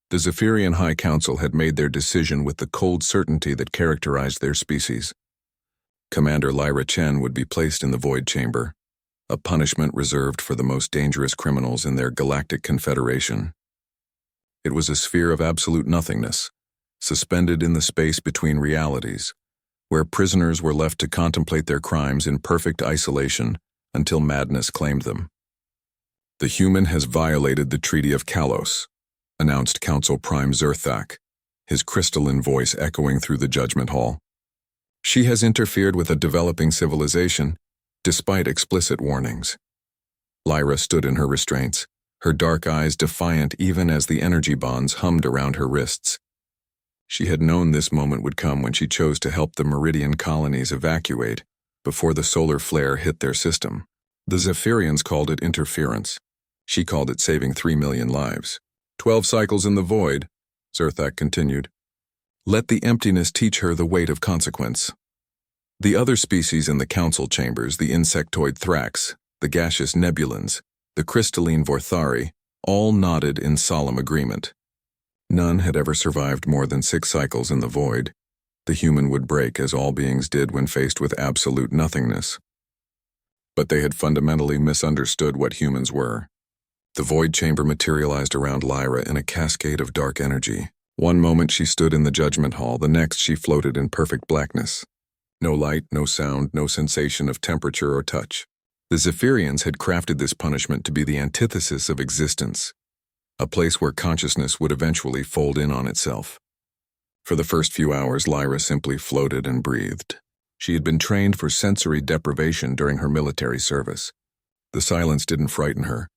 The Zephyrian High Council had made their decision with the cold certainty that characterized their species. Commander Lyra Chen would be placed in the Void Chamber, a punishment reserved for the most dangerous criminals in their galactic confederation. It was a sphere of absolute nothingness, suspended in the space between realities, where prisoners were left to contemplate their crimes in perfect isolation until madness claimed them. "The human has violated the Treaty of Kalos," announced Council Prime Zerthak, his crystalline voice echoing through the judgment hall. "She has interfered with a developing civilization, despite explicit warnings." Lyra stood in her restraints, her dark eyes defiant even as the energy bonds hummed around her wrists. She had known this moment would come when she chose to help the Meridian colonies evacuate before the solar flare hit their system. The Zephyrians called it interference. She called it saving 3 million lives. 12 cycles in the void, Zerthak continued. Let the emptiness teach her the weight of consequence. The other species in the council chambers, the insectoid Thrax, the gaseous Nebulans, the crystalline Vorthari, all nodded in solemn agreement. None had ever survived more than 6 cycles in the void. The human would break, as all beings did when faced with absolute nothingness. But they had fundamentally misunderstood what humans were. The void chamber materialized around Lyra in a cascade of dark energy. One moment she stood in the judgment hall, the next she floated in perfect blackness. No light, no sound, no sensation of temperature or touch. The Zephyrians had crafted this punishment to be the antithesis of existence, a place where consciousness would eventually fold in on itself. For the first few hours, Lyra simply floated and breathed. She had been trained for sensory deprivation during her military service. The silence didn't frighten her.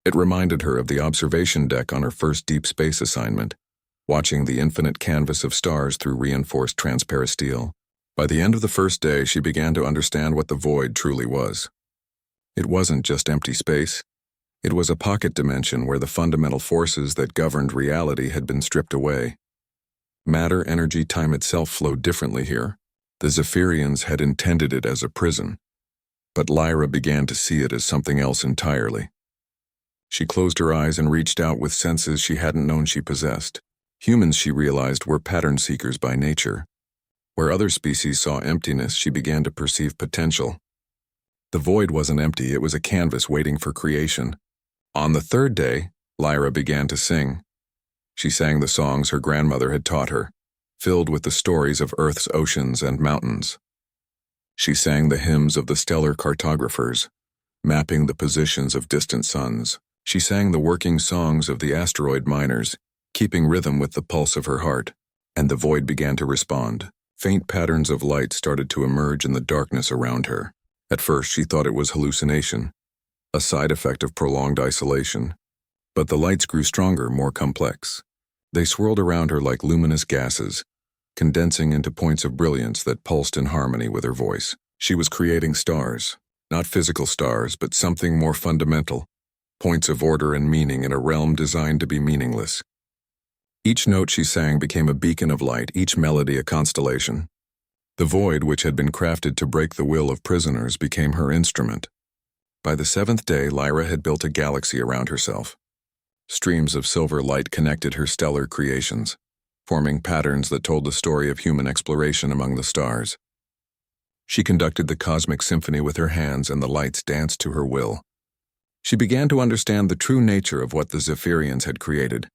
It reminded her of the observation deck on her first deep space assignment, watching the infinite canvas of stars through reinforced transparisteel. By the end of the first day, she began to understand what the void truly was. It wasn't just empty space. It was a pocket dimension where the fundamental forces that governed reality had been stripped away. Matter, energy, time itself flowed differently here. The Zephyrians had intended it as a prison, but Lyra began to see it as something else entirely. She closed her eyes and reached out with senses she hadn't known she possessed. Humans, she realized, were pattern seekers by nature. Where other species saw emptiness, she began to perceive potential. The void wasn't empty, it was a canvas waiting for creation. On the third day, Lyra began to sing. She sang the songs her grandmother had taught her, filled with the stories of Earth's oceans and mountains. She sang the hymns of the stellar cartographers, mapping the positions of distant suns. She sang the working songs of the asteroid miners, keeping rhythm with the pulse of her heart, and the void began to respond. Faint patterns of light started to emerge in the darkness around her. At first, she thought it was hallucination, a side effect of prolonged isolation. But the lights grew stronger, more complex. They swirled around her like luminous gases, condensing into points of brilliance that pulsed in harmony with her voice. She was creating stars, not physical stars, but something more fundamental, points of order and meaning in a realm designed to be meaningless. Each note she sang became a beacon of light, each melody a constellation. The void, which had been crafted to break the will of prisoners, became her instrument. By the 7th day, Lyra had built a galaxy around herself. Streams of silver light connected her stellar creations, forming patterns that told the story of human exploration among the stars. She conducted the cosmic symphony with her hands, and the lights danced to her will. She began to understand the true nature of what the Zephyrians had created.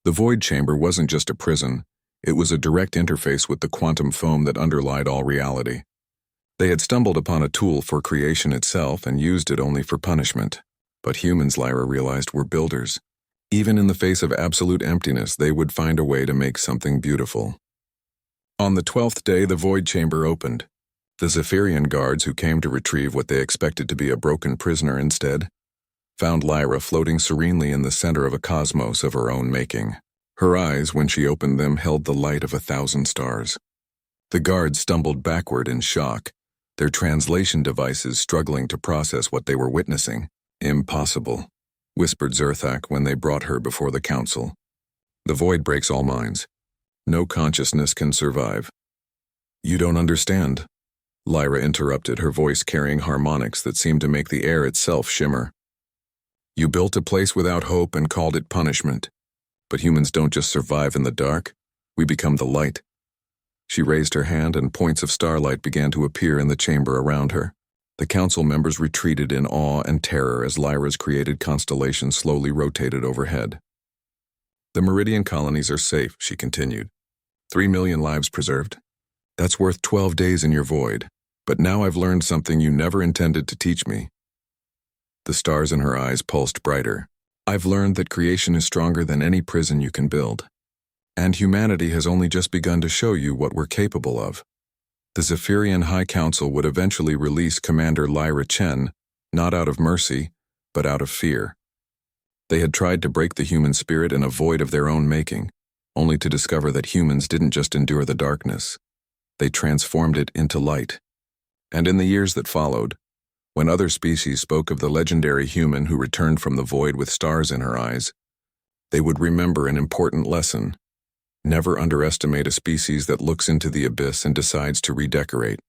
The void chamber wasn't just a prison, it was a direct interface with the quantum foam that underlied all reality. They had stumbled upon a tool for creation itself and used it only for punishment. But humans, Lyra realized, were builders. Even in the face of absolute emptiness, they would find a way to make something beautiful. On the 12th day, the void chamber opened. The Zephyrian guards, who came to retrieve what they expected to be a broken prisoner instead, found Lyra floating serenely in the center of a cosmos of her own making. Her eyes, when she opened them, held the light of 1,000 stars. The guards stumbled backward in shock, their translation devices struggling to process what they were witnessing. "Impossible," whispered Zerthak when they brought her before the council. "The void breaks all minds. No consciousness can survive." "You don't understand," Lyra interrupted, her voice carrying harmonics that seemed to make the air itself shimmer. "You built a place without hope and called it punishment. But humans don't just survive in the dark, we become the light. She raised her hand and points of starlight began to appear in the chamber around her. The council members retreated in awe and terror as Lyra's created constellation slowly rotated overhead. The Meridian colonies are safe, she continued. 3 million lives preserved. That's worth 12 days in your void. But now I've learned something you never intended to teach me. The stars in her eyes pulsed brighter. I've learned that creation is stronger than any prison you can build. And humanity has only just begun to show you what we're capable of. The Zephyrian High Council would eventually release Commander Lyra Chen, not out of mercy, but out of fear. They had tried to break the human spirit in a void of their own making, only to discover that humans didn't just endure the darkness. They transformed it into light. And in the years that followed, when other species spoke of the legendary human who returned from the void with stars in her eyes, they would remember an important lesson. Never underestimate a species that looks into the abyss and decides to redecorate.